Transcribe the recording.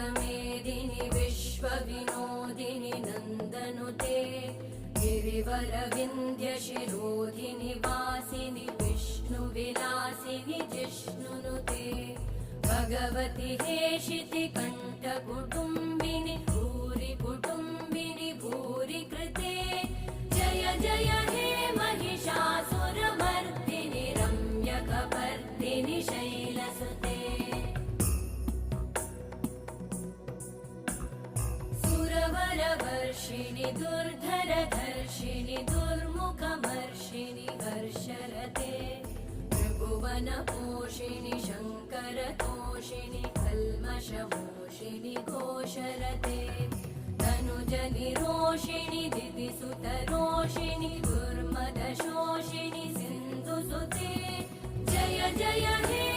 विश्वमेदिनि विश्वविनोदिनि नन्दनुते गिरिवरविन्ध्यशिरोधिनि वासिनि विष्णुविलासिनि जिष्णुनुते भगवति हेशिति कण्ठकुटुम्बिनि भूरि कुटुम्बिनि भूरि कृते जय जय हे महिषासुरमर्दिनि रम्यकपर्दिनि शैलसुते सुरवरवर्षिणि दुर्धरधर्षिणि दुर्मुखमर्षिणि हर्षरते त्रिभुवनपोषिणि शङ्करतोषिणि कल्मषमोषिणि घोषरते तनुजनिरोषिणि दिदिसुतरोषिणि दुर्मदशोषिणि सिन्धुसुते जय जय हे